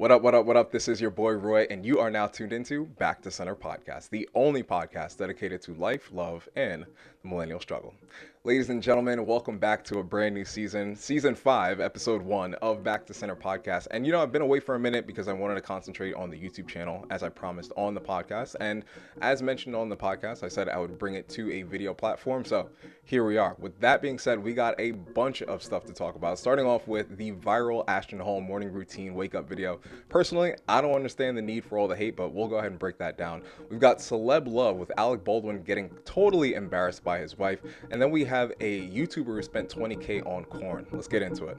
What up, what up, what up? This is your boy Roy, and you are now tuned into Back to Center Podcast, the only podcast dedicated to life, love, and the millennial struggle. Ladies and gentlemen, welcome back to a brand new season, Season 5, Episode 1 of Back to Center Podcast. And I've been away for a minute because I wanted to concentrate on the YouTube channel, as I promised on the podcast. And as mentioned on the podcast, I said I would bring it to a video platform. So here we are. With that being said, we got a bunch of stuff to talk about, starting off with the viral Ashton Hall morning routine wake up video. Personally, I don't understand the need for all the hate, but we'll go ahead and break that down. We've got celeb love with Alec Baldwin getting totally embarrassed by his wife. And then we have a YouTuber who spent 20K on corn. Let's get into it.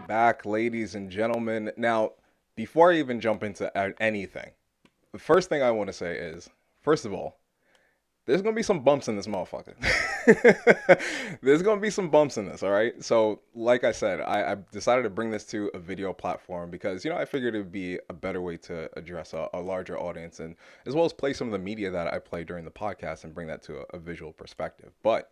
Back, ladies and gentlemen. Now, before I even jump into anything, the first thing I want to say is, first of all, there's going to be some bumps in this motherfucker. There's going to be some bumps in this, all right? So, like I said, I decided to bring this to a video platform because, I figured it would be a better way to address a larger audience and as well as play some of the media that I play during the podcast and bring that to a visual perspective. But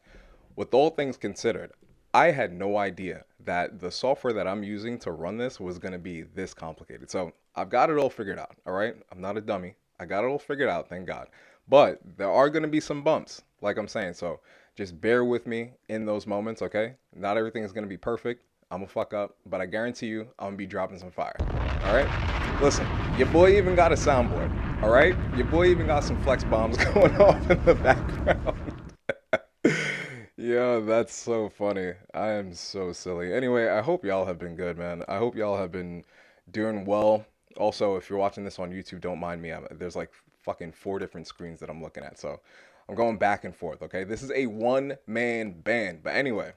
with all things considered, I had no idea that the software that I'm using to run this was going to be this complicated. So I've got it all figured out, all right? I'm not a dummy. I got it all figured out, thank God. But there are going to be some bumps, like I'm saying. So just bear with me in those moments, okay? Not everything is going to be perfect. I'm going to fuck up, but I guarantee you I'm going to be dropping some fire, all right? Listen, your boy even got a soundboard, all right? Your boy even got some flex bombs going off in the background. Yeah, that's so funny. I am so silly. Anyway, I hope y'all have been good, man. I hope y'all have been doing well. Also, if you're watching this on YouTube, don't mind me. There's like fucking 4 different screens that I'm looking at. So I'm going back and forth, okay? This is a one-man band. But anyway,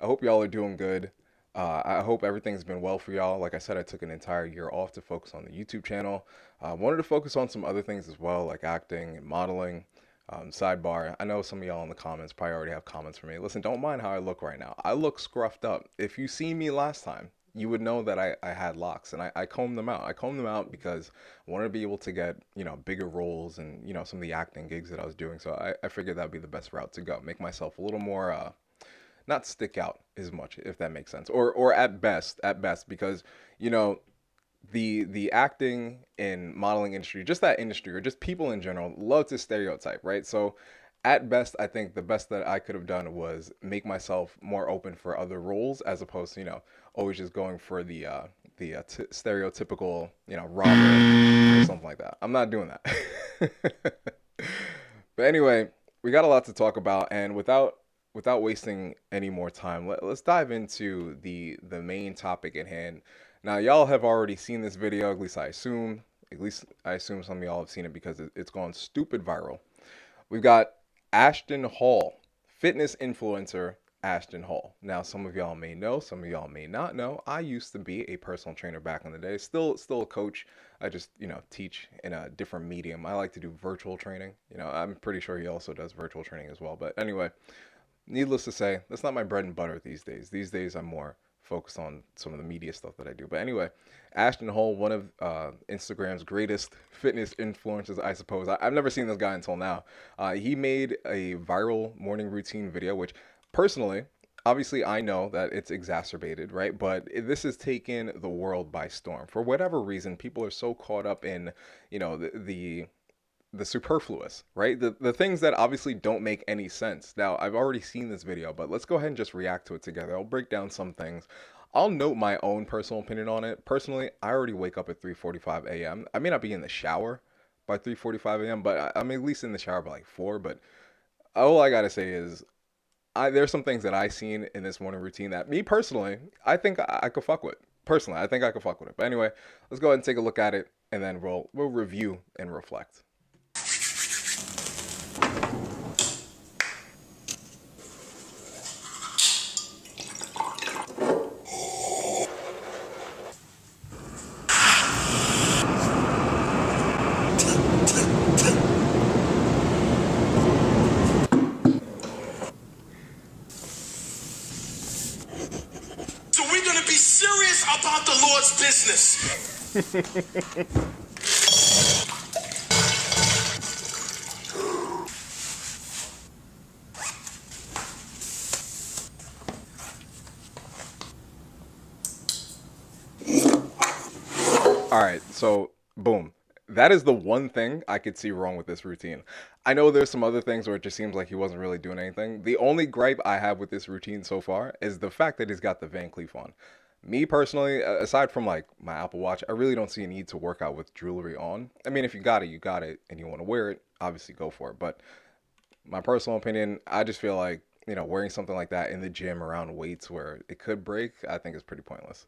I hope y'all are doing good. I hope everything's been well for y'all. Like I said, I took an entire year off to focus on the YouTube channel. I wanted to focus on some other things as well, like acting and modeling. Sidebar, I know some of y'all in the comments probably already have comments for me. Listen, don't mind how I look right now. I look scruffed up. If you see me last time, you would know that I had locks, and I combed them out. I combed them out because I wanted to be able to get, bigger roles and, some of the acting gigs that I was doing. So I figured that would be the best route to go. Make myself a little more, not stick out as much, if that makes sense. Or at best, because, the acting and modeling industry, just that industry or just people in general love to stereotype, right? So at best, I think the best that I could have done was make myself more open for other roles as opposed to, always just going for the stereotypical, robber or something like that. I'm not doing that. But anyway, we got a lot to talk about, and without wasting any more time, let's dive into the main topic at hand. Now, y'all have already seen this video, at least I assume some of y'all have seen it because it's gone stupid viral. We've got Ashton Hall, fitness influencer Ashton Hall. Now, some of y'all may know, some of y'all may not know. I used to be a personal trainer back in the day, still a coach. I just, teach in a different medium. I like to do virtual training. I'm pretty sure he also does virtual training as well. But anyway, needless to say, that's not my bread and butter these days. These days, I'm more focused on some of the media stuff that I do. But anyway, Ashton Hall, one of Instagram's greatest fitness influencers, I suppose. I've never seen this guy until now. He made a viral morning routine video, which personally, obviously I know that it's exacerbated, right? But this has taken the world by storm. For whatever reason, people are so caught up in, the superfluous, right? The things that obviously don't make any sense. Now, I've already seen this video, but let's go ahead and just react to it together. I'll break down some things. I'll note my own personal opinion on it. Personally, I already wake up at 3:45 a.m. I may not be in the shower by 3:45 a.m., but I'm at least in the shower by like 4. But all I gotta say is, there's some things that I've seen in this morning routine that me personally, I think I could fuck with. Personally, I think I could fuck with it. But anyway, let's go ahead and take a look at it, and then we'll review and reflect. about the Lord's business. All right, so boom. That is the one thing I could see wrong with this routine. I know there's some other things where it just seems like he wasn't really doing anything. The only gripe I have with this routine so far is the fact that he's got the Van Cleef on. Me personally, aside from like my Apple Watch, I really don't see a need to work out with jewelry on. I mean, if you got it, and you want to wear it, obviously go for it. But my personal opinion, I just feel like, wearing something like that in the gym around weights where it could break, I think is pretty pointless.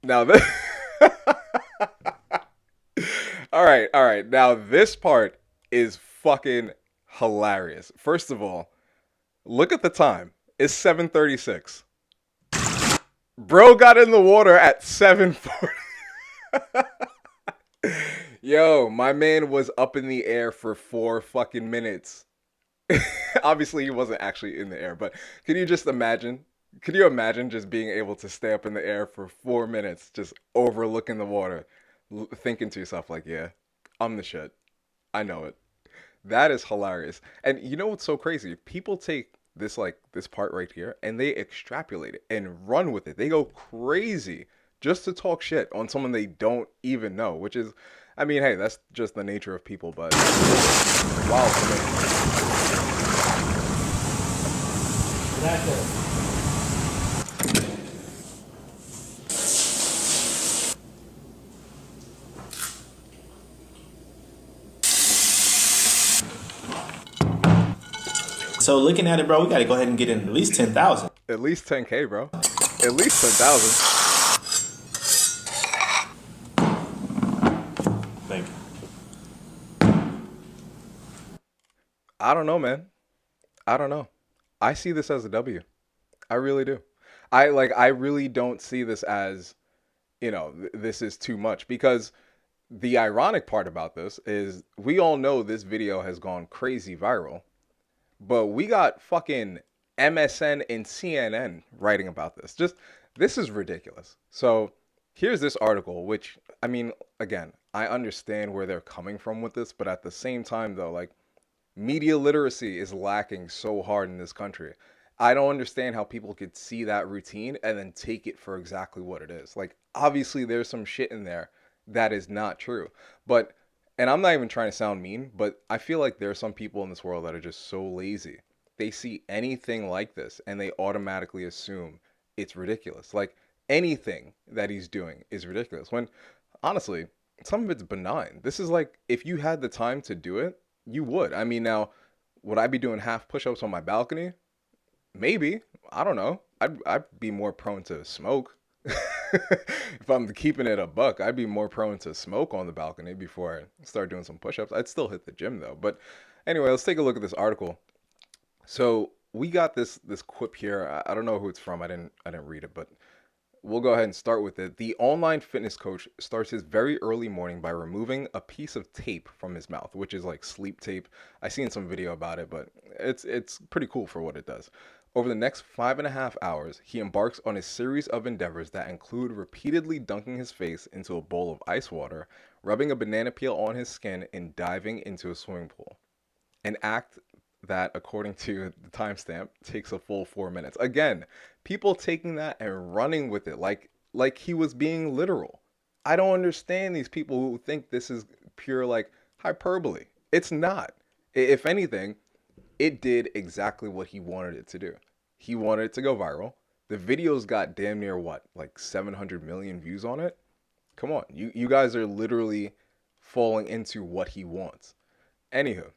Now this All right. Now this part is fucking hilarious. First of all, look at the time. It's 7:36. Bro got in the water at 7:40. Yo, my man was up in the air for 4 fucking minutes. Obviously, he wasn't actually in the air, but can you just imagine? Could you imagine just being able to stay up in the air for 4 minutes, just overlooking the water, thinking to yourself, like, yeah, I'm the shit. I know it. That is hilarious. And you know what's so crazy? People take this part right here and they extrapolate it and run with it. They go crazy just to talk shit on someone they don't even know, which is, I mean, hey, that's just the nature of people, but wow for me. That's it. So looking at it, bro, we got to go ahead and get in at least 10,000. At least 10K, bro. At least 10,000. Thank you. I don't know, man. I don't know. I see this as a W. I really do. I really don't see this as, this is too much, because the ironic part about this is we all know this video has gone crazy viral, but we got fucking MSN and CNN writing about this. This is ridiculous. So here's this article, which, I mean, again, I understand where they're coming from with this, but at the same time, though, like, media literacy is lacking so hard in this country. I don't understand how people could see that routine and then take it for exactly what it is. Like, obviously, there's some shit in there that is not true. But, and I'm not even trying to sound mean, but I feel like there are some people in this world that are just so lazy. They see anything like this and they automatically assume it's ridiculous. Like, anything that he's doing is ridiculous. When, honestly, some of it's benign. This is like, if you had the time to do it, you would. I mean, now, would I be doing half push-ups on my balcony? Maybe. I don't know. I'd be more prone to smoke. If I'm keeping it a buck, I'd be more prone to smoke on the balcony before I start doing some push-ups. I'd still hit the gym though. But anyway, let's take a look at this article. So we got this quip here. I don't know who it's from. I didn't read it, but we'll go ahead and start with it. The online fitness coach starts his very early morning by removing a piece of tape from his mouth, which is like sleep tape. I seen some video about it, but it's pretty cool for what it does. Over the next 5.5 hours, he embarks on a series of endeavors that include repeatedly dunking his face into a bowl of ice water, rubbing a banana peel on his skin, and diving into a swimming pool. An act that, according to the timestamp, takes a full 4 minutes. Again, people taking that and running with it like he was being literal. I don't understand these people who think this is pure like hyperbole. It's not. If anything, it did exactly what he wanted it to do. He wanted it to go viral. The video's got damn near what, like 700 million views on it? Come on, you guys are literally falling into what he wants. Anywho,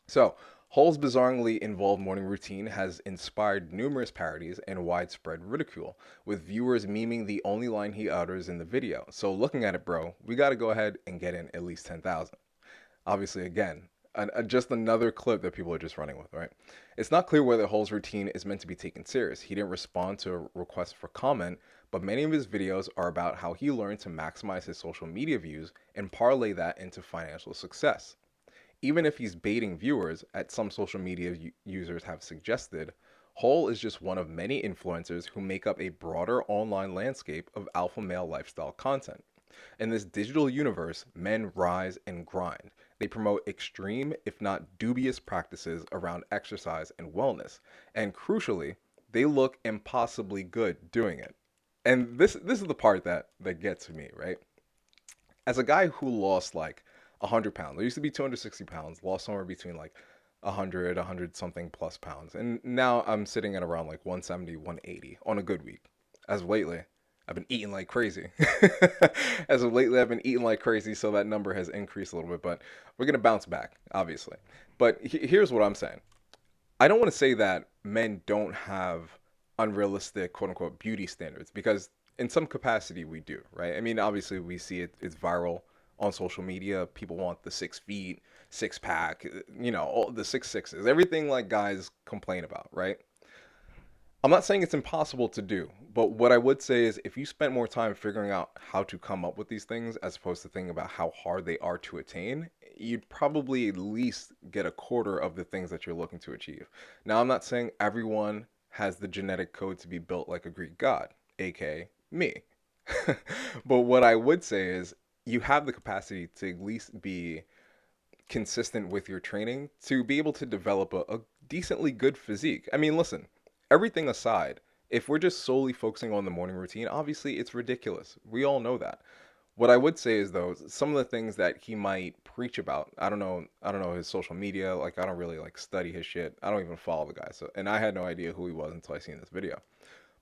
so Hall's bizarrely involved morning routine has inspired numerous parodies and widespread ridicule, with viewers memeing the only line he utters in the video. So looking at it, bro, we got to go ahead and get in at least 10,000. Obviously, again, Just another clip that people are just running with, right? It's not clear whether Hall's routine is meant to be taken serious. He didn't respond to a request for comment, but many of his videos are about how he learned to maximize his social media views and parlay that into financial success. Even if he's baiting viewers, as some social media users have suggested, Hall is just one of many influencers who make up a broader online landscape of alpha male lifestyle content. In this digital universe, men rise and grind. They promote extreme, if not dubious, practices around exercise and wellness. And crucially, they look impossibly good doing it. And this is the part that gets me, right? As a guy who lost like 100 pounds, I used to be 260 pounds, lost somewhere between like 100 something plus pounds. And now I'm sitting at around like 170, 180 on a good week. As of lately, I've been eating like crazy. As of lately, I've been eating like crazy, so that number has increased a little bit, but we're going to bounce back, obviously. But here's what I'm saying. I don't want to say that men don't have unrealistic, quote unquote, beauty standards, because in some capacity we do, right? I mean, obviously we see it's viral on social media. People want the 6 feet, six pack, all the 6'6s, everything like guys complain about, right? I'm not saying it's impossible to do, but what I would say is if you spent more time figuring out how to come up with these things as opposed to thinking about how hard they are to attain, you'd probably at least get a quarter of the things that you're looking to achieve. Now, I'm not saying everyone has the genetic code to be built like a Greek god, aka me. But what I would say is you have the capacity to at least be consistent with your training to be able to develop a decently good physique. I mean, listen, everything aside, if we're just solely focusing on the morning routine, obviously it's ridiculous. We all know that. What I would say is though, some of the things that he might preach about, I don't know his social media, like I don't really like study his shit. I don't even follow the guy. So and I had no idea who he was until I seen this video.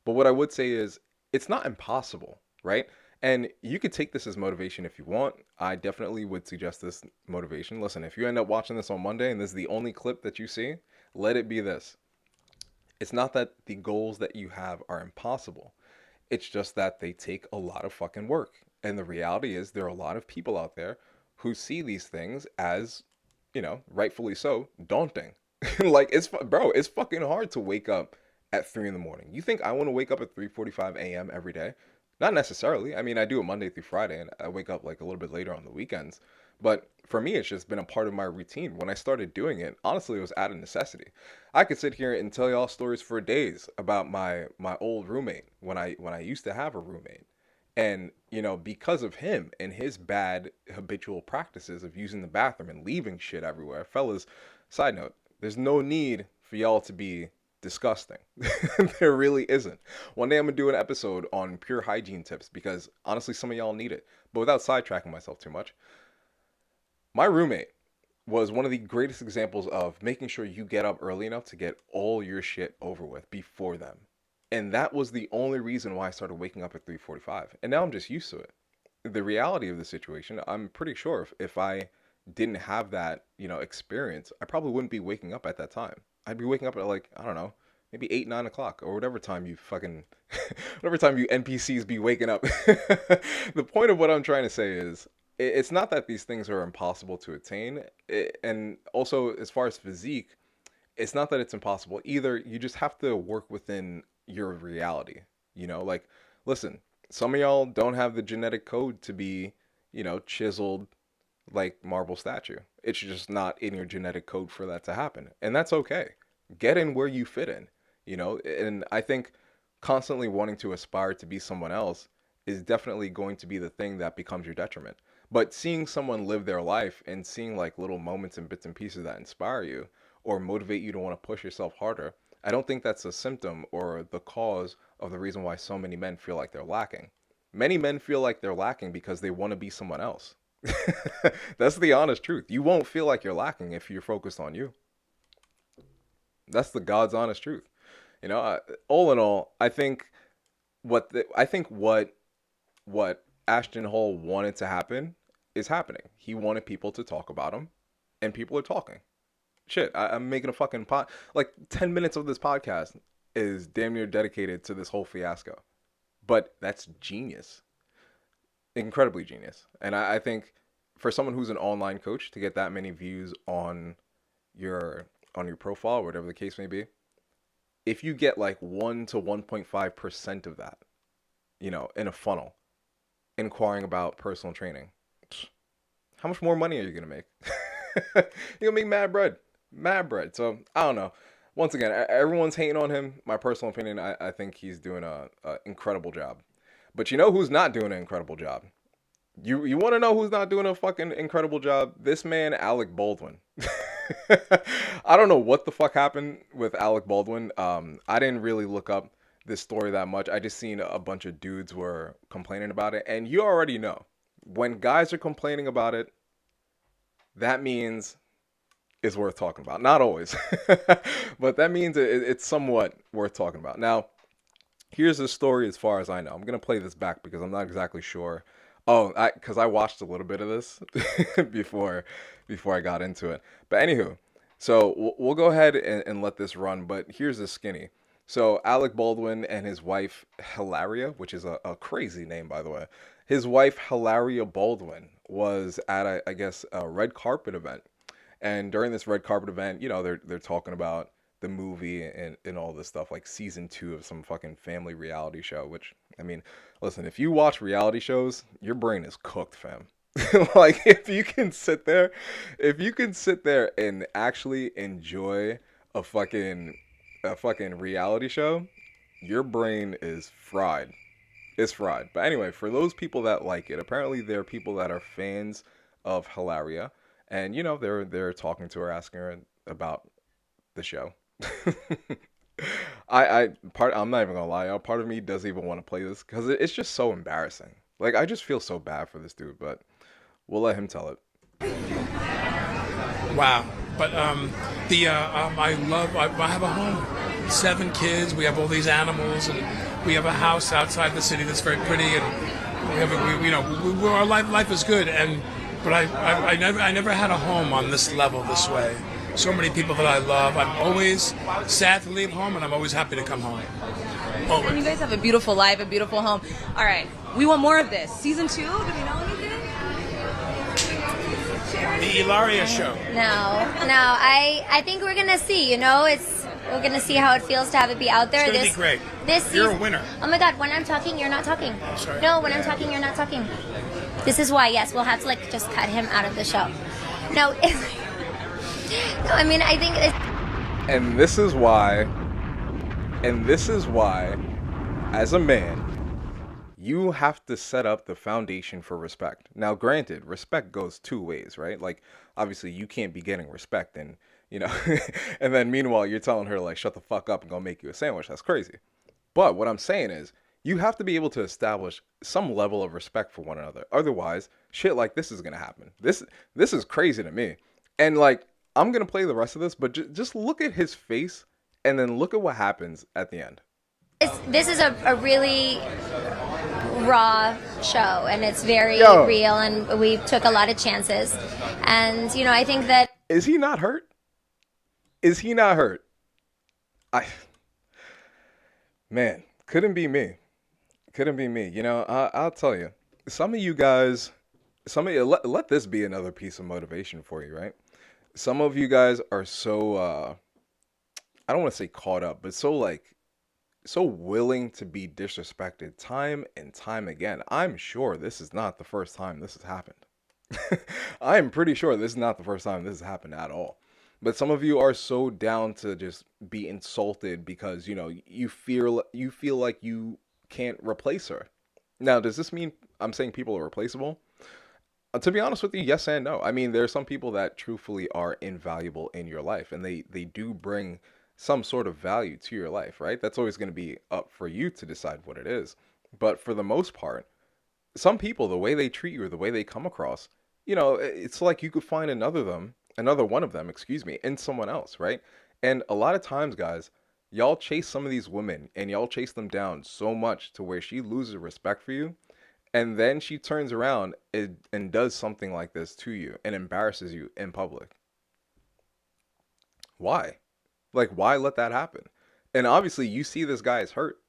But what I would say is it's not impossible, right? And you could take this as motivation if you want. I definitely would suggest this motivation. Listen, if you end up watching this on Monday and this is the only clip that you see, let it be this. It's not that the goals that you have are impossible. It's just that they take a lot of fucking work. And the reality is there are a lot of people out there who see these things as, rightfully so, daunting. Like it's fucking hard to wake up at 3 in the morning. You think I want to wake up at 3:45 a.m. every day? Not necessarily. I mean, I do it Monday through Friday and I wake up like a little bit later on the weekends. But for me, it's just been a part of my routine. When I started doing it, honestly, it was out of necessity. I could sit here and tell y'all stories for days about my old roommate when I used to have a roommate. And, because of him and his bad habitual practices of using the bathroom and leaving shit everywhere. Fellas, side note, there's no need for y'all to be disgusting. There really isn't. One day I'm gonna do an episode on pure hygiene tips because honestly, some of y'all need it. But without sidetracking myself too much, my roommate was one of the greatest examples of making sure you get up early enough to get all your shit over with before them. And that was the only reason why I started waking up at 3:45. And now I'm just used to it. The reality of the situation, I'm pretty sure if I didn't have that, experience, I probably wouldn't be waking up at that time. I'd be waking up at like, I don't know, maybe 8, 9 o'clock or whatever time you fucking, whatever time you NPCs be waking up. The point of what I'm trying to say is it's not that these things are impossible to attain. And also, as far as physique, it's not that it's impossible either. You just have to work within your reality. Like, listen, some of y'all don't have the genetic code to be, chiseled like marble statue. It's just not in your genetic code for that to happen. And that's okay. Get in where you fit in, and I think constantly wanting to aspire to be someone else is definitely going to be the thing that becomes your detriment. But seeing someone live their life and seeing like little moments and bits and pieces that inspire you or motivate you to want to push yourself harder, I don't think that's a symptom or the cause of the reason why so many men feel like they're lacking. Many men feel like they're lacking because they want to be someone else. That's the honest truth. You won't feel like you're lacking if you're focused on you. That's the God's honest truth. All in all, I think what Ashton Hall wanted to happen is happening. He wanted people to talk about him, and people are talking. Shit, I'm making a fucking like 10 minutes of this podcast is damn near dedicated to this whole fiasco. But that's genius. Incredibly genius. And I think for someone who's an online coach to get that many views your on your profile, whatever the case may be, if you get like 1 to 1.5% of that, in a funnel, inquiring about personal training, how much more money are you gonna make? You're gonna make mad bread, mad bread. So I don't know. Once again, everyone's hating on him. My personal opinion, I think he's doing a incredible job. But you know who's not doing an incredible job? You want to know who's not doing a fucking incredible job? This man, Alec Baldwin. I don't know what the fuck happened with Alec Baldwin. I didn't really look up this story that much. I just seen a bunch of dudes were complaining about it, and you already know when guys are complaining about it, that means it's worth talking about. Not always, but that means it's somewhat worth talking about. Now, here's the story as far as I know. I'm gonna play this back because I'm not exactly sure. Oh, because I watched a little bit of this before I got into it. But anywho, so we'll go ahead and let this run. But here's the skinny. So Alec Baldwin and his wife Hilaria, which is a crazy name by the way. His wife Hilaria Baldwin was at I guess a red carpet event, and during this red carpet event, they're talking about the movie and all this stuff, like season 2 of some fucking family reality show, which, I mean, listen, if you watch reality shows, your brain is cooked, fam. Like, if you can sit there and actually enjoy a fucking reality show, your brain is fried. It's fried. But anyway, for those people that like it, apparently there are people that are fans of Hilaria, and they're talking to her, asking her about the show. I'm not even gonna lie, y'all. Part of me doesn't even want to play this because it's just so embarrassing. Like, I just feel so bad for this dude, but we'll let him tell it. Wow. But I have a home, 7 kids. We have all these animals, and we have a house outside the city that's very pretty, and our life is good. But I never had a home on this level, this way. So many people that I love. I'm always sad to leave home, and I'm always happy to come home. Always. And you guys have a beautiful life, a beautiful home. All right, we want more of this. Season 2, do we know anything? The Hilaria show. No. I think we're gonna see. We're gonna see how it feels to have it be out there. It's gonna be great. You're a winner. Oh my God! When I'm talking, you're not talking. I'm sorry. No, when I'm talking, you're not talking. This is why. Yes, we'll have to just cut him out of the show. No. No, I mean, I think it's... And this is why, as a man, you have to set up the foundation for respect. Now, granted, respect goes 2 ways, right? Like, obviously, you can't be getting respect and, and then meanwhile, you're telling her, like, shut the fuck up and go make you a sandwich. That's crazy. But what I'm saying is, you have to be able to establish some level of respect for one another. Otherwise, shit like this is going to happen. This is crazy to me. And, like, I'm going to play the rest of this, but just look at his face and then look at what happens at the end. This is a really raw show, and it's very real, and we took a lot of chances. And, I think that... Is he not hurt? Is he not hurt? Man, couldn't be me. Couldn't be me. I'll tell you. Some of you guys, let this be another piece of motivation for you, right? Some of you guys are so, I don't want to say caught up, but so willing to be disrespected time and time again. I'm sure this is not the first time this has happened. I'm pretty sure this is not the first time this has happened at all. But some of you are so down to just be insulted because, you feel like you can't replace her. Now, does this mean I'm saying people are replaceable? To be honest with you, yes and no. I mean, there are some people that truthfully are invaluable in your life, and they do bring some sort of value to your life, right? That's always going to be up for you to decide what it is. But for the most part, some people, the way they treat you or the way they come across, it's like you could find another one of them, in someone else, right? And a lot of times, guys, y'all chase some of these women and y'all chase them down so much to where she loses respect for you. And then she turns around and does something like this to you and embarrasses you in public. Why? Like, why let that happen? And obviously, you see this guy is hurt.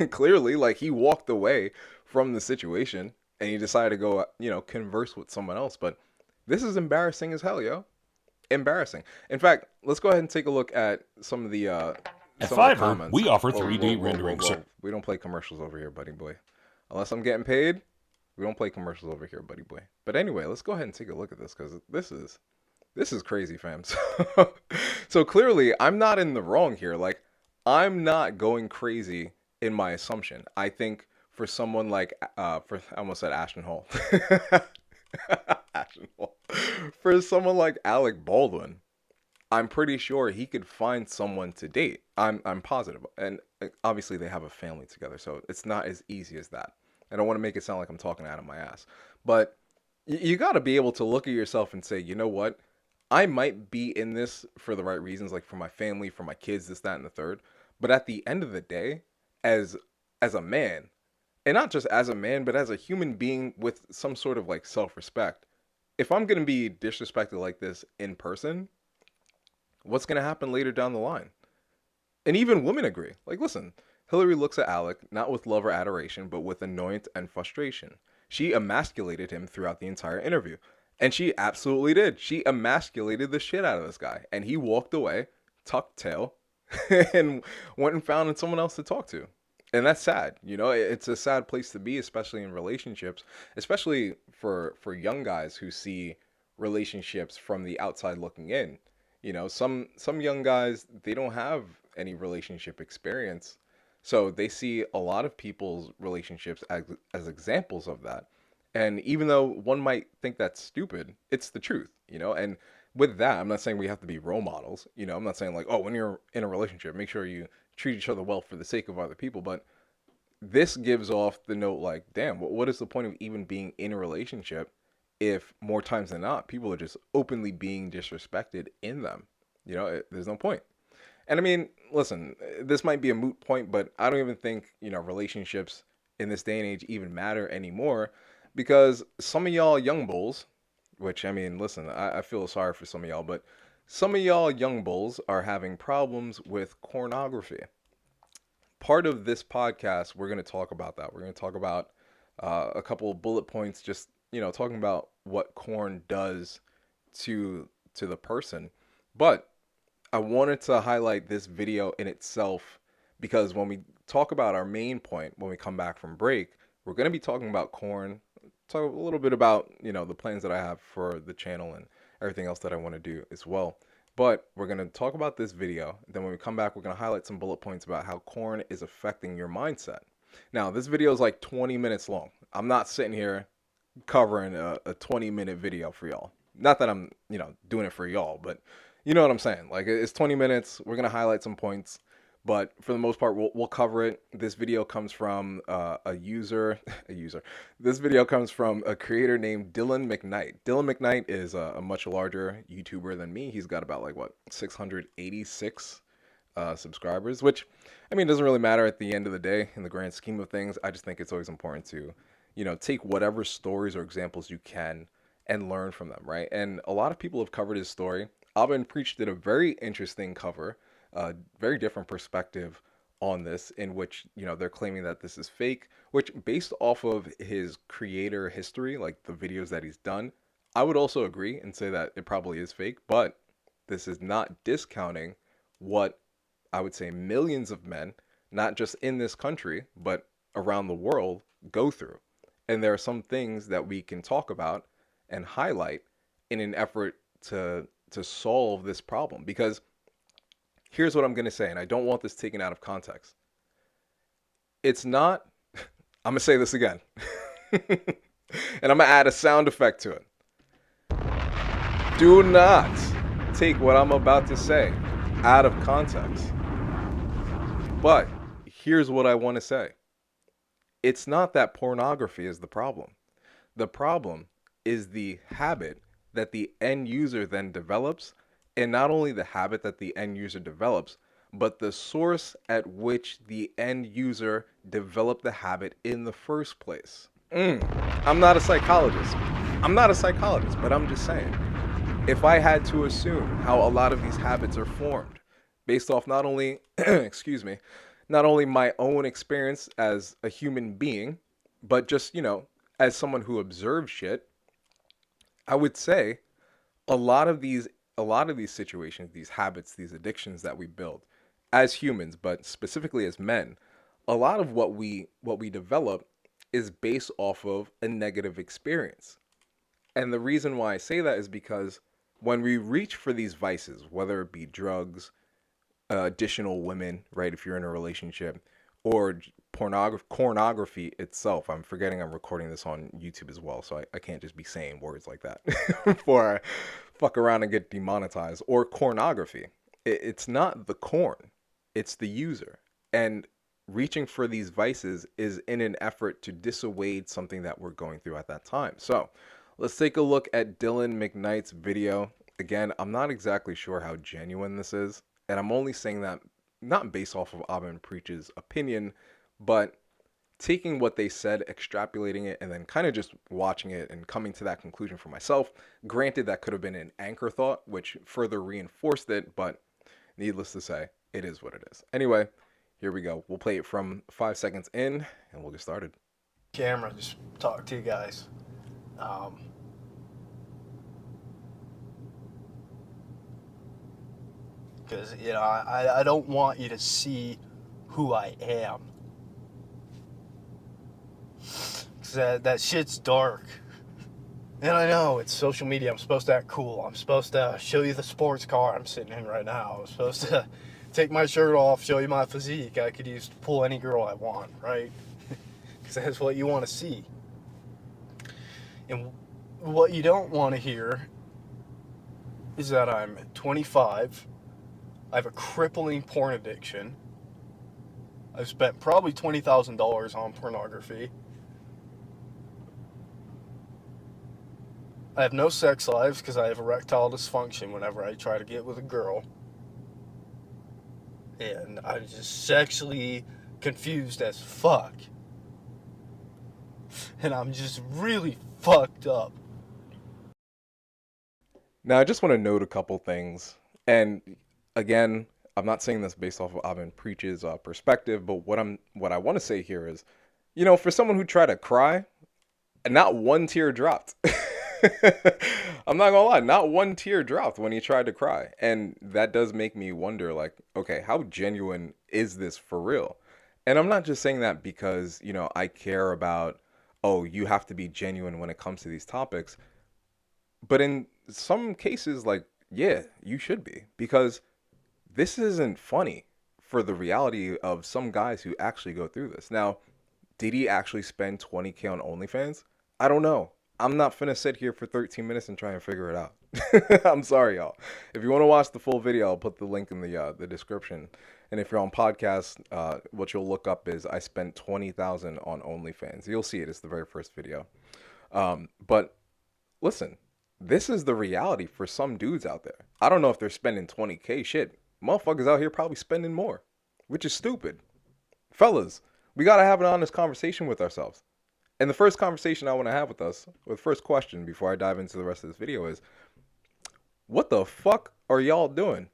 Clearly, like, he walked away from the situation and he decided to go, converse with someone else. But This is embarrassing as hell, yo. Embarrassing. In fact, let's go ahead and take a look at some of the At some of the Fiverr, comments. we offer Whoa, 3D whoa, whoa, rendering. whoa, whoa. We don't play commercials over here, buddy boy. Unless I'm getting paid, we don't play commercials over here, buddy boy. But anyway, let's go ahead and take a look at this because this is crazy, fam. So clearly, I'm not in the wrong here. Like, I'm not going crazy in my assumption. I think for someone like I almost said Ashton Hall. Ashton Hall. For someone like Alec Baldwin, I'm pretty sure he could find someone to date. I'm positive. And obviously they have a family together, so it's not as easy as that. I don't want to make it sound like I'm talking out of my ass. But you got to be able to look at yourself and say, you know what? I might be in this for the right reasons, like for my family, for my kids, this, that, and the third. But at the end of the day, as a man, and not just as a man, but as a human being with some sort of like self-respect, if I'm going to be disrespected like this in person, what's going to happen later down the line? And even women agree. Like, listen, Hillary looks at Alec not with love or adoration, but with annoyance and frustration. She emasculated him throughout the entire interview. And she absolutely did. She emasculated the shit out of this guy. And he walked away, tucked tail, and went and found someone else to talk to. And that's sad. You know, it's a sad place to be, especially in relationships, especially for young guys who see relationships from the outside looking in. You know, some young guys, they don't have any relationship experience. So they see a lot of people's relationships as examples of that. And even though one might think that's stupid, it's the truth, you know? And with that, I'm not saying we have to be role models. You know, I'm not saying like, oh, when you're in a relationship, make sure you treat each other well for the sake of other people. But this gives off the note like, damn, what is the point of even being in a relationship if more times than not, people are just openly being disrespected in them? You know, there's no point. And I mean, listen, this might be a moot point, but I don't even think, you know, relationships in this day and age even matter anymore because some of y'all young bulls, which I mean, listen, I feel sorry for some of y'all, but some of y'all young bulls are having problems with pornography. Part of this podcast, we're going to talk about that. We're going to talk about a couple of bullet points, just, you know, talking about what corn does to the person. But I wanted to highlight this video in itself because when we talk about our main point, when we come back from break, we're going to be talking about corn, talk a little bit about, you know, the plans that I have for the channel and everything else that I want to do as well. But we're going to talk about this video. Then when we come back, we're going to highlight some bullet points about how corn is affecting your mindset. Now, this video is like 20 minutes long. I'm not sitting here covering a 20-minute video for y'all. Not that I'm, you know, doing it for y'all, but you know what I'm saying. Like, it's 20 minutes. We're going to highlight some points, but for the most part, we'll cover it. This video comes from a user. This video comes from a creator named Dylan McKnight. Dylan McKnight is a much larger YouTuber than me. He's got about, like, what, 686 subscribers, which, I mean, doesn't really matter at the end of the day in the grand scheme of things. I just think it's always important to, you know, take whatever stories or examples you can and learn from them, right? And a lot of people have covered his story. Alvin Preach did a very interesting cover, very different perspective on this, in which, you know, they're claiming that this is fake, which based off of his creator history, like the videos that he's done, I would also agree and say that it probably is fake, but this is not discounting what I would say millions of men, not just in this country, but around the world, go through. And there are some things that we can talk about and highlight in an effort to solve this problem. Because here's what I'm going to say, and I don't want this taken out of context. It's not, I'm going to say this again, and I'm going to add a sound effect to it. Do not take what I'm about to say out of context. But here's what I want to say. It's not that pornography is the problem. The problem is the habit that the end user then develops, and not only the habit that the end user develops, but the source at which the end user developed the habit in the first place. I'm not a psychologist. But I'm just saying, if I had to assume how a lot of these habits are formed based off not only, not only my own experience as a human being, but just, you know, as someone who observes shit, I would say a lot of these a lot of these situations, these habits, these addictions that we build as humans, but specifically as men, a lot of what we develop is based off of a negative experience. And the reason why I say that is because when we reach for these vices, whether it be drugs, additional women, right? If you're in a relationship, or pornography itself. I'm forgetting I'm recording this on YouTube as well, so I can't just be saying words like that before I fuck around and get demonetized. Or pornography. It's not the corn, it's the user. And reaching for these vices is in an effort to dissuade something that we're going through at that time. So let's take a look at Dylan McKnight's video. Again, I'm not exactly sure how genuine this is, and I'm only saying that not based off of Abin Preach's opinion, but taking what they said, extrapolating it, and then kind of just watching it and coming to that conclusion for myself. Granted, that could have been an anchor thought, which further reinforced it, but needless to say, it is what it is. Anyway, here we go. We'll play it from 5 seconds in, and we'll get started. Camera, just talk to you guys. Because, you know, I don't want you to see who I am. Because that shit's dark. And I know, it's social media. I'm supposed to act cool. I'm supposed to show you the sports car I'm sitting in right now. I'm supposed to take my shirt off, show you my physique. I could use to pull any girl I want, right? Because that's what you want to see. And what you don't want to hear is that I'm 25. I have a crippling porn addiction. I've spent probably $20,000 on pornography. I have no sex lives because I have erectile dysfunction whenever I try to get with a girl. And I'm just sexually confused as fuck. And I'm just really fucked up. Now, I just want to note a couple things. And again, I'm not saying this based off of Abin Preach's perspective, but what I want to say here is, you know, for someone who tried to cry, not one tear dropped. I'm not gonna lie, not one tear dropped when he tried to cry. And that does make me wonder, like, okay, how genuine is this for real? And I'm not just saying that because, you know, I care about, oh, you have to be genuine when it comes to these topics. But in some cases, like, yeah, you should be. Because this isn't funny for the reality of some guys who actually go through this. Now, did he actually spend 20K on OnlyFans? I don't know. I'm not finna sit here for 13 minutes and try and figure it out. I'm sorry, y'all. If you want to watch the full video, I'll put the link in the description. And if you're on podcast, what you'll look up is I spent $20,000 on OnlyFans. You'll see it. It's the very first video. But listen, this is the reality for some dudes out there. I don't know if they're spending 20K. Shit, motherfuckers out here probably spending more, which is stupid. Fellas, we gotta have an honest conversation with ourselves. And the first conversation I want to have with us, or the first question before I dive into the rest of this video is, what the fuck are y'all doing?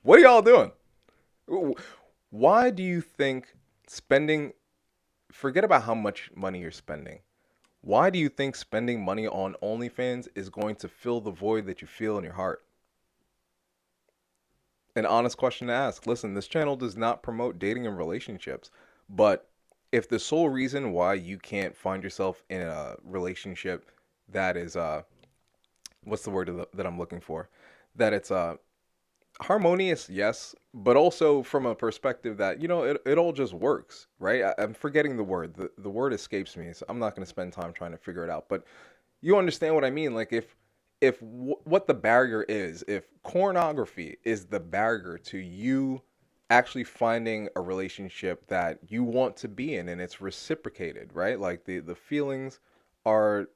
What are y'all doing? Why do you think forget about how much money you're spending. Why do you think spending money on OnlyFans is going to fill the void that you feel in your heart? An honest question to ask. Listen, this channel does not promote dating and relationships. But if the sole reason why you can't find yourself in a relationship that is, what's the word that I'm looking for? That it's harmonious, yes, but also from a perspective that, you know, it all just works, right? I'm forgetting the word. The word escapes me, so I'm not going to spend time trying to figure it out. But you understand what I mean? Like if what the barrier is, if pornography is the barrier to you actually finding a relationship that you want to be in and it's reciprocated, right? Like the feelings are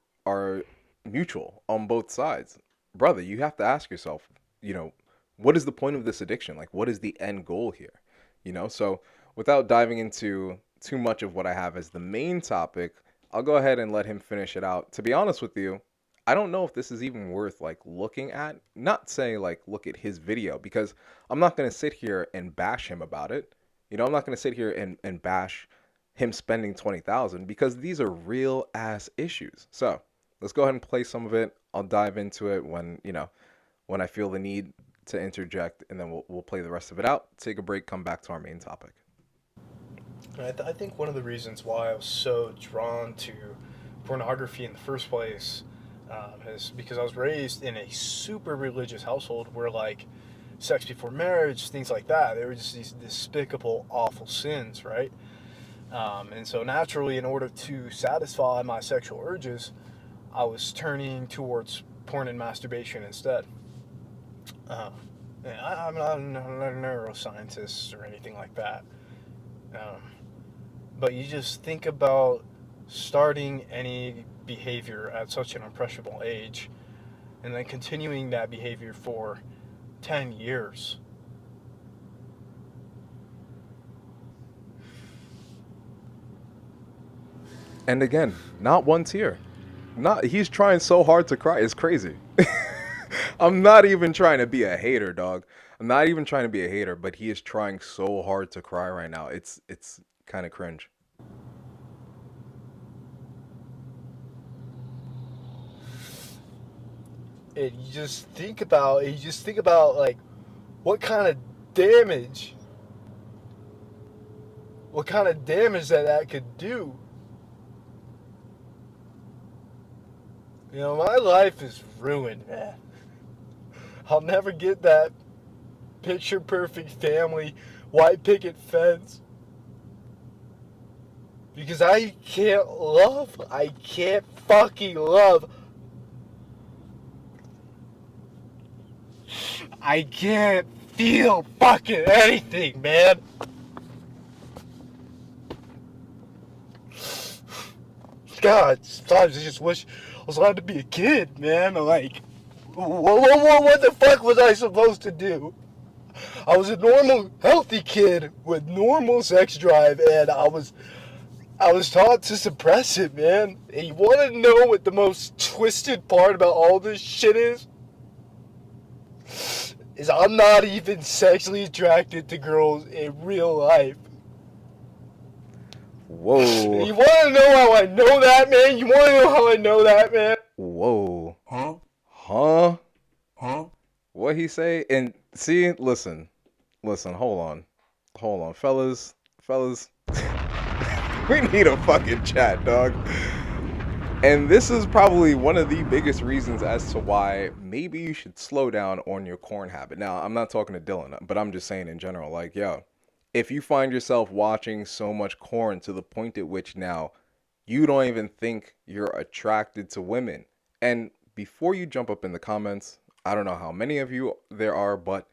mutual on both sides. Brother, you have to ask yourself, you know, what is the point of this addiction? Like, what is the end goal here? You know, so without diving into too much of what I have as the main topic, I'll go ahead and let him finish it out. To be honest with you, I don't know if this is even worth like looking at. Not say like look at his video, because I'm not going to sit here and bash him about it. You know, I'm not going to sit here and bash him spending 20,000 because these are real ass issues. So let's go ahead and play some of it. I'll dive into it when, when I feel the need to interject, and then we'll play the rest of it out, take a break, come back to our main topic. I think one of the reasons why I was so drawn to pornography in the first place is because I was raised in a super religious household where, like, sex before marriage, things like that, they were just these despicable, awful sins, right? And so naturally, in order to satisfy my sexual urges, I was turning towards porn and masturbation instead. And I'm not a neuroscientist or anything like that. But you just think about starting any behavior at such an impressionable age and then continuing that behavior for 10 years. And again, not one tear. He's trying so hard to cry. It's crazy. I'm not even trying to be a hater, dog. I'm not even trying to be a hater, but he is trying so hard to cry right now. It's kind of cringe. And you just think about like what kind of damage that could do. My life is ruined, man. I'll never get that picture perfect family, white picket fence. Because I can't fucking love. I can't feel fucking anything, man. God, sometimes I just wish I was allowed to be a kid, man. Like, what the fuck was I supposed to do? I was a normal, healthy kid with normal sex drive, and I was taught to suppress it, man. And you want to know what the most twisted part about all this shit is? Is I'm not even sexually attracted to girls in real life. Whoa. You want to know how I know that, man? You want to know how I know that, man? Whoa. Huh? What he say? And see, listen, hold on, fellas. We need a fucking chat, dog. And this is probably one of the biggest reasons as to why maybe you should slow down on your corn habit. Now, I'm not talking to Dylan, but I'm just saying in general, like, yo, if you find yourself watching so much corn to the point at which now you don't even think you're attracted to women. And before you jump up in the comments, I don't know how many of you there are, but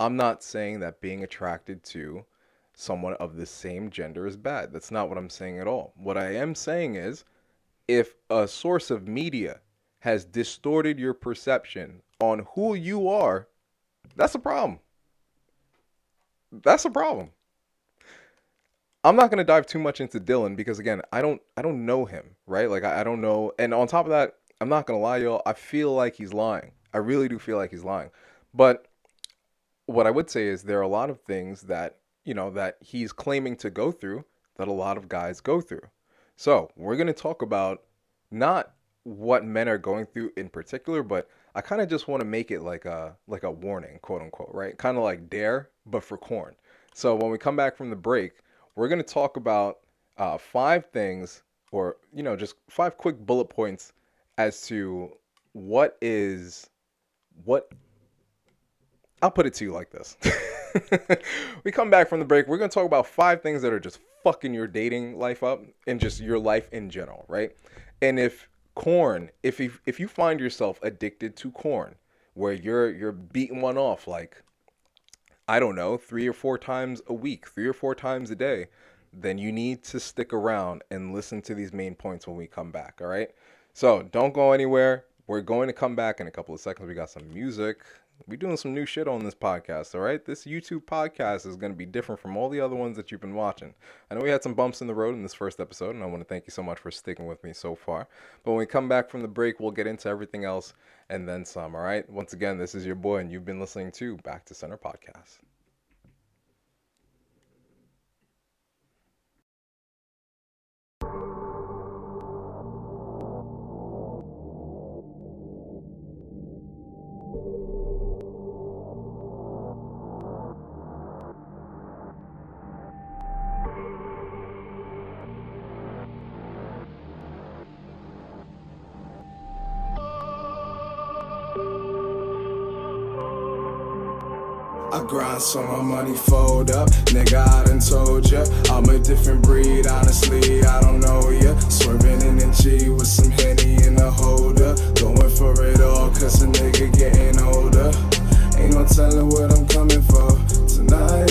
I'm not saying that being attracted to someone of the same gender is bad. That's not what I'm saying at all. What I am saying is, if a source of media has distorted your perception on who you are, that's a problem. That's a problem. I'm not going to dive too much into Dylan because, again, I don't know him, right? Like, I don't know. And on top of that, I'm not going to lie, y'all. I feel like he's lying. I really do feel like he's lying. But what I would say is there are a lot of things that, that he's claiming to go through that a lot of guys go through. So we're going to talk about not what men are going through in particular, but I kind of just want to make it like a warning, quote unquote, right? Kind of like Dare, but for corn. So when we come back from the break, we're going to talk about 5 things, or, just 5 quick bullet points as to what. I'll put it to you like this. We come back from the break. We're going to talk about 5 things that are just fucking your dating life up and just your life in general, right? And if you find yourself addicted to corn, where you're beating one off like, I don't know, 3 or 4 times a week, 3 or 4 times a day, then you need to stick around and listen to these main points when we come back, all right? So don't go anywhere. We're going to come back in a couple of seconds. We got some music. We're doing some new shit on this podcast, all right? This YouTube podcast is going to be different from all the other ones that you've been watching. I know we had some bumps in the road in this first episode, and I want to thank you so much for sticking with me so far. But when we come back from the break, we'll get into everything else and then some, all right? Once again, this is your boy, and you've been listening to Back to Center Podcast. I grind so my money fold up. Nigga, I done told ya, I'm a different breed, honestly, I don't know ya. Swerving in the G with some Henny in the holder. Going for it all, cause a nigga getting older. Ain't no telling what I'm coming for. Tonight.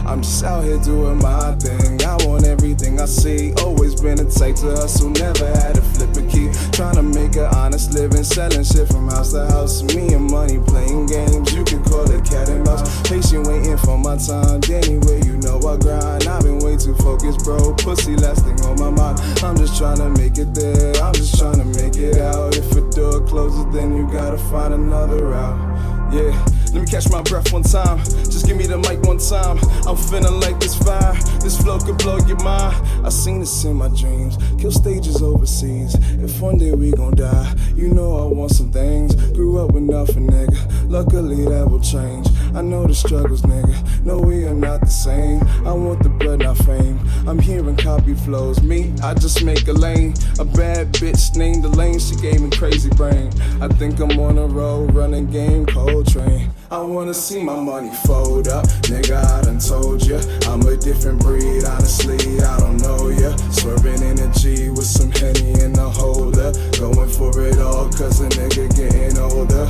I'm just out here doing my thing. I want everything I see. Always been a type to hustle, never had to flip a key. Trying to make an honest living, selling shit from house to house. Me and money playing games, you can call it cat and mouse. Patient waiting for my time, anyway you know I grind. I've been way too focused, bro, pussy last thing on my mind. I'm just trying to make it there, I'm just trying to make it out. If a door closes, then you gotta find another route. Yeah. Let me catch my breath one time, just give me the mic one time. I'm feeling like this fire, this flow could blow your mind. I seen this in my dreams, kill stages overseas. If one day we gon' die, you know I want some things. Grew up with nothing, nigga, luckily that will change. I know the struggles, nigga, no we are not the same. I want the bread, not fame, I'm hearing copy flows. Me, I just make a lane, a bad bitch named Elaine, she gave me crazy brain. I think I'm on a road, running game, cold train. I wanna see my money fold up. Nigga, I done told ya, I'm a different breed, honestly, I don't know ya. Swerving in a G with some Henny in the holder. Going for it all, cause a nigga getting older.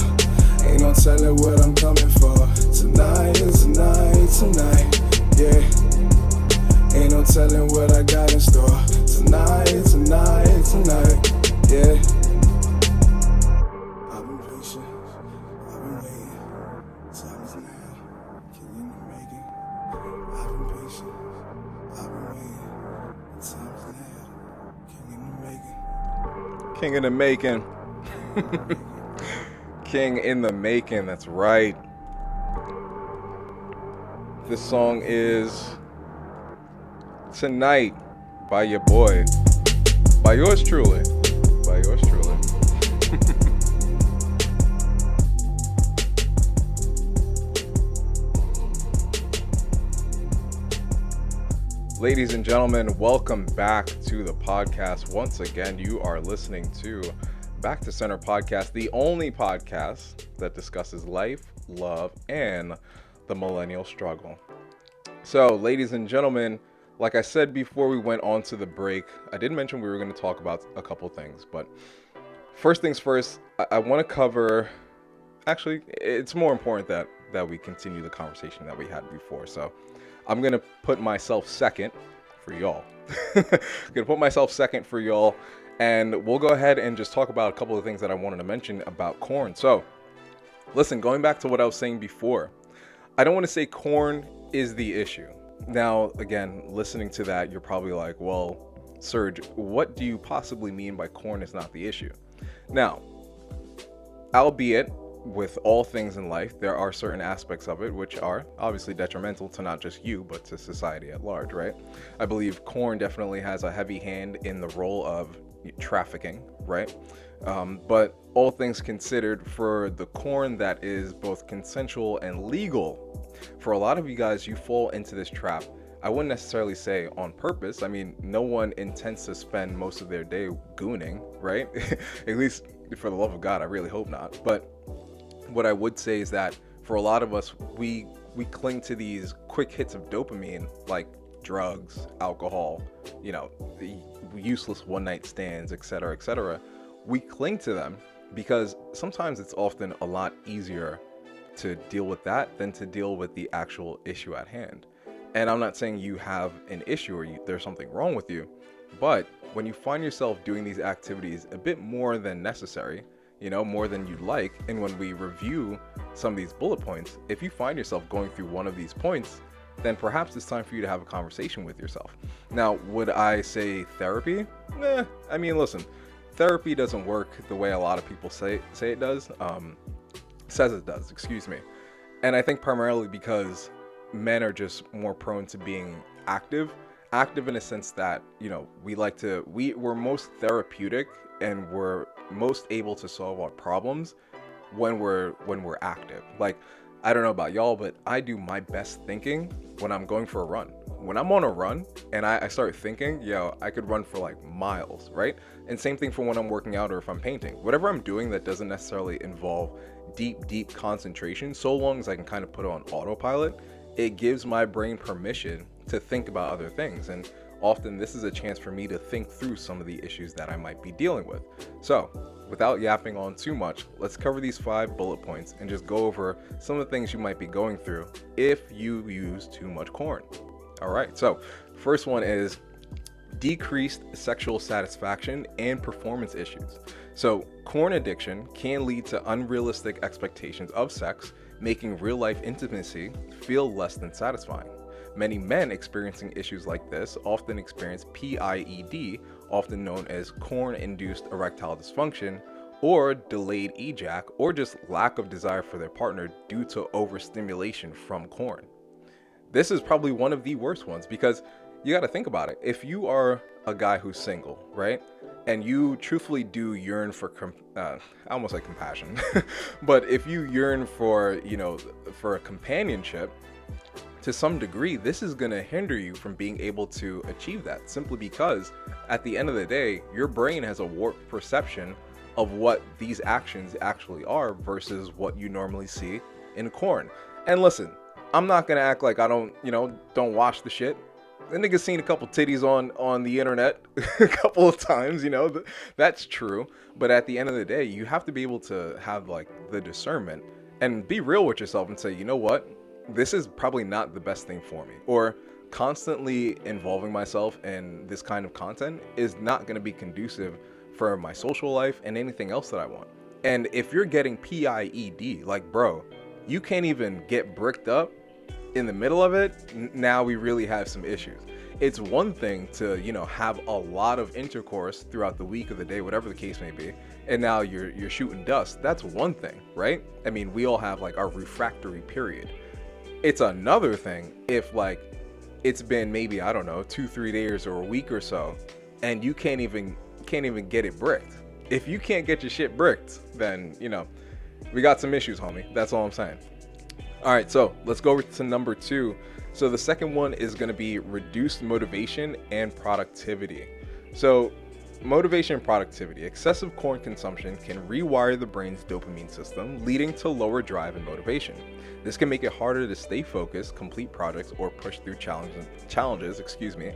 Ain't no telling what I'm coming for. Tonight, yeah. Ain't no telling what I got in store. Tonight, yeah. I've been patient, I've been waiting. Time is now, can you make it? I've been patient, I've been waiting. Time is now, can you make it? King in the making. King in the making, that's right. This song is Tonight by your boy. By yours truly. By yours truly. Ladies and gentlemen, welcome back to the podcast. Once again, you are listening to Back to Center podcast, the only podcast that discusses life, love, and the millennial struggle. So, ladies and gentlemen, like I said before we went on to the break, I did mention we were going to talk about a couple things, but first things first, I want to cover, actually, it's more important that we continue the conversation that we had before. So I'm going to put myself second for y'all. And we'll go ahead and just talk about a couple of things that I wanted to mention about corn. So, listen, going back to what I was saying before, I don't want to say corn is the issue. Now, again, listening to that, you're probably like, well, Serge, what do you possibly mean by corn is not the issue? Now, albeit with all things in life, there are certain aspects of it which are obviously detrimental to not just you, but to society at large, right? I believe corn definitely has a heavy hand in the role of trafficking, right? But all things considered, for the corn that is both consensual and legal, for a lot of you guys, you fall into this trap. I wouldn't necessarily say on purpose. I mean, no one intends to spend most of their day gooning, right? At least for the love of God, I really hope not. But what I would say is that for a lot of us, we cling to these quick hits of dopamine, like drugs, alcohol, the useless one-night stands, etc., etc. We cling to them because sometimes it's often a lot easier to deal with that than to deal with the actual issue at hand. And I'm not saying you have an issue or there's something wrong with you, but when you find yourself doing these activities a bit more than necessary, more than you'd like, and when we review some of these bullet points, if you find yourself going through one of these points, then perhaps it's time for you to have a conversation with yourself. Now, would I say therapy? I mean, listen, therapy doesn't work the way a lot of people say it does. Says it does, excuse me. And I think primarily because men are just more prone to being active in a sense that, we're most therapeutic and we're most able to solve our problems when we're active. Like, I don't know about y'all, but I do my best thinking when I'm going for a run. When I'm on a run and I start thinking, I could run for like miles, right? And same thing for when I'm working out or if I'm painting. Whatever I'm doing that doesn't necessarily involve deep concentration, so long as I can kind of put it on autopilot, it gives my brain permission to think about other things. And often this is a chance for me to think through some of the issues that I might be dealing with. So without yapping on too much, let's cover these 5 bullet points and just go over some of the things you might be going through if you use too much corn. All right, so first one is decreased sexual satisfaction and performance issues. So corn addiction can lead to unrealistic expectations of sex, making real life intimacy feel less than satisfying. Many men experiencing issues like this often experience PIED, often known as corn-induced erectile dysfunction, or delayed ejac, or just lack of desire for their partner due to overstimulation from corn. This is probably one of the worst ones, because you got to think about it. If you are a guy who's single, right, and you truthfully do yearn for I almost like compassion, but if you yearn for, for a companionship, to some degree, this is going to hinder you from being able to achieve that, simply because at the end of the day, your brain has a warped perception of what these actions actually are versus what you normally see in corn. And listen, I'm not going to act like I don't watch the shit. The nigga's seen a couple titties on the internet a couple of times, that's true. But at the end of the day, you have to be able to have like the discernment and be real with yourself and say, you know what? This is probably not the best thing for me. Or constantly involving myself in this kind of content is not going to be conducive for my social life and anything else that I want. And if you're getting PIED, like, bro, you can't even get bricked up in the middle of it, now we really have some issues. It's one thing to, have a lot of intercourse throughout the week or the day, whatever the case may be, and now you're shooting dust. That's one thing, right? I mean, we all have like our refractory period. It's another thing if like it's been maybe, I don't know, 2-3 days or a week or so, and you can't even get it bricked. If you can't get your shit bricked, then we got some issues, homie. That's all I'm saying. All right, so let's go over to number 2. So the second one is going to be reduced motivation and productivity. So motivation and productivity. Excessive corn consumption can rewire the brain's dopamine system, leading to lower drive and motivation. This can make it harder to stay focused, complete projects, or push through challenges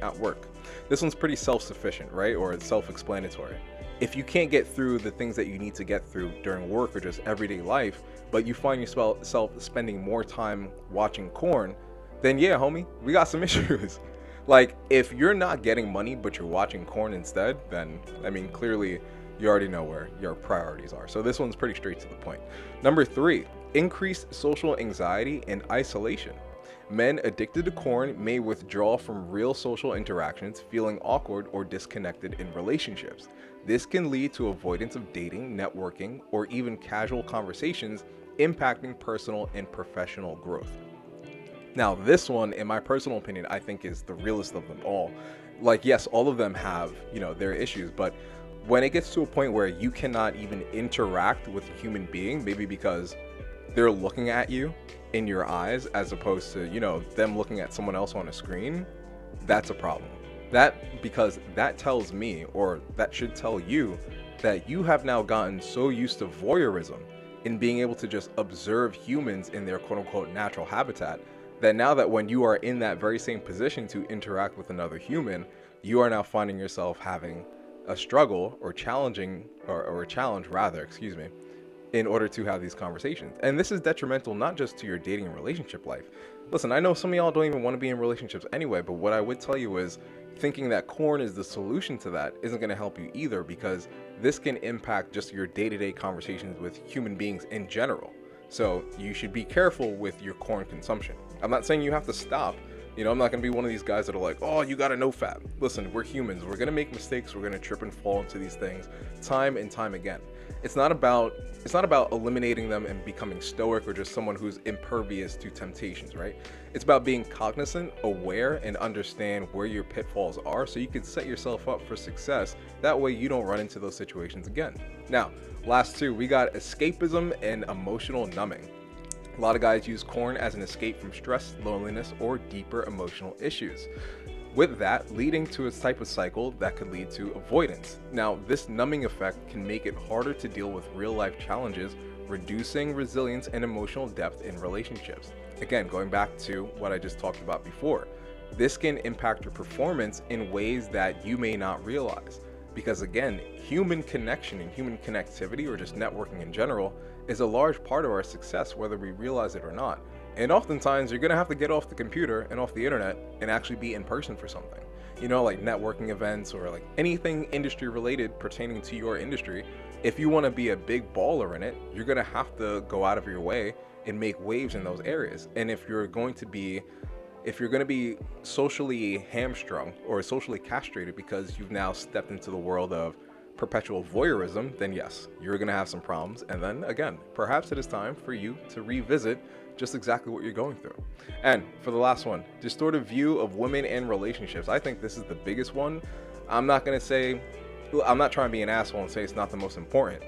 at work. This one's pretty self-sufficient, right? Or it's self-explanatory. If you can't get through the things that you need to get through during work or just everyday life, but you find yourself spending more time watching corn, then yeah, homie, we got some issues. Like, if you're not getting money, but you're watching corn instead, then, I mean, clearly you already know where your priorities are. So this one's pretty straight to the point. Number 3, increased social anxiety and isolation. Men addicted to corn may withdraw from real social interactions, feeling awkward or disconnected in relationships. This can lead to avoidance of dating, networking, or even casual conversations, impacting personal and professional growth. Now, this one, in my personal opinion, I think is the realest of them all. Like, yes, all of them have, their issues, but when it gets to a point where you cannot even interact with a human being, maybe because they're looking at you in your eyes as opposed to, them looking at someone else on a screen, that's a problem. Because that tells me, or that should tell you, that you have now gotten so used to voyeurism in being able to just observe humans in their quote-unquote natural habitat, that now that when you are in that very same position to interact with another human, you are now finding yourself having a struggle or a challenge rather, in order to have these conversations. And this is detrimental not just to your dating and relationship life. Listen, I know some of y'all don't even want to be in relationships anyway, but what I would tell you is thinking that corn is the solution to that isn't going to help you either, because this can impact just your day-to-day conversations with human beings in general. So you should be careful with your corn consumption. I'm not saying you have to stop. I'm not going to be one of these guys that are like, oh, you got to no fat. Listen, we're humans. We're going to make mistakes. We're going to trip and fall into these things time and time again. It's not about eliminating them and becoming stoic or just someone who's impervious to temptations, right? It's about being cognizant, aware, and understand where your pitfalls are so you can set yourself up for success. That way you don't run into those situations again. Now, last 2, we got escapism and emotional numbing. A lot of guys use corn as an escape from stress, loneliness, or deeper emotional issues, with that leading to a type of cycle that could lead to avoidance. Now, this numbing effect can make it harder to deal with real-life challenges reducing resilience and emotional depth in relationships. Again, going back to what I just talked about before, this can impact your performance in ways that you may not realize. Because again, human connection and human connectivity, or just networking in general, is a large part of our success, whether we realize it or not. And oftentimes, you're gonna have to get off the computer and off the internet and actually be in person for something. You know, like networking events or like anything industry related pertaining to your industry. If you wanna be a big baller in it, you're gonna have to go out of your way and make waves in those areas. And if you're going to be socially hamstrung or socially castrated because you've now stepped into the world of perpetual voyeurism, then yes, you're going to have some problems. And then again, perhaps it is time for you to revisit just exactly what you're going through. And for the last one, distorted view of women and relationships. I think this is the biggest one. I'm not trying to be an asshole and say it's not the most important,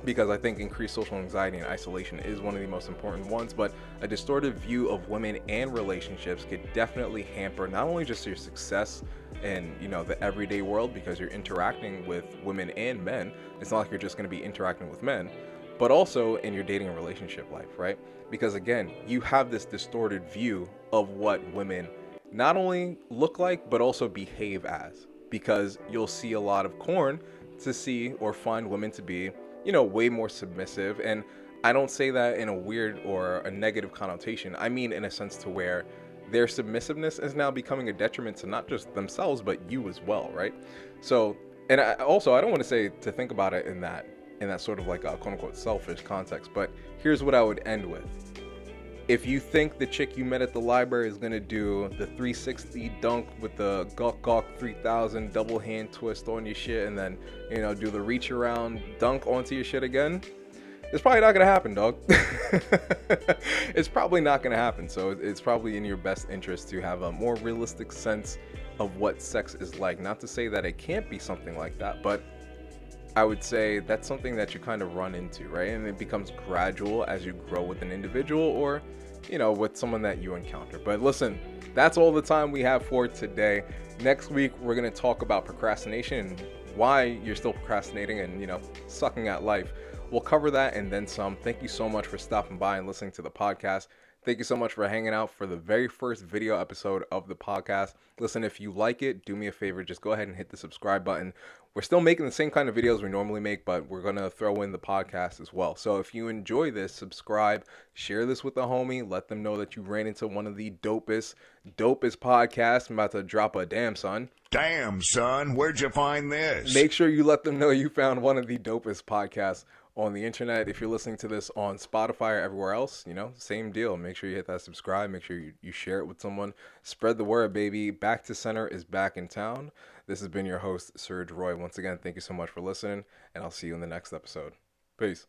because I think increased social anxiety and isolation is one of the most important ones, but a distorted view of women and relationships could definitely hamper not only just your success in, you know, the everyday world, because you're interacting with women and men. It's not like you're just going to be interacting with men, but also in your dating and relationship life, right? Because again, you have this distorted view of what women not only look like, but also behave as, because you'll see a lot of corn to see or find women to be, you know, way more submissive. And I don't say that in a weird or a negative connotation. I mean in a sense to where their submissiveness is now becoming a detriment to not just themselves, but you as well, right? So, and I don't want to say to think about it in that sort of like a quote unquote selfish context, but here's what I would end with. If you think the chick you met at the library is gonna do the 360 dunk with the Gawk Gawk 3000 double hand twist on your shit and then, you know, do the reach around dunk onto your shit again, it's probably not gonna happen, dog. It's probably not gonna happen. So it's probably in your best interest to have a more realistic sense of what sex is like. Not to say that it can't be something like that, but I would say that's something that you kind of run into, right? And it becomes gradual as you grow with an individual or, you know, with someone that you encounter. But listen, that's all the time we have for today. Next week, we're going to talk about procrastination and why you're still procrastinating and, you know, sucking at life. We'll cover that and then some. Thank you so much for stopping by and listening to the podcast. Thank you so much for hanging out for the very first video episode of the podcast. Listen, if you like it, do me a favor, just go ahead and hit the subscribe button. We're still making the same kind of videos we normally make, but we're going to throw in the podcast as well. So if you enjoy this, subscribe, share this with a homie, let them know that you ran into one of the dopest podcasts. I'm about to drop a damn, son. Damn, son, where'd you find this? Make sure you let them know you found one of the dopest podcasts on the internet. If you're listening to this on Spotify or everywhere else, you know, same deal. Make sure you hit that subscribe. Make sure you share it with someone. Spread the word, baby. Back to Center is back in town. This has been your host, Serge Roy. Once again, thank you so much for listening, and I'll see you in the next episode. Peace.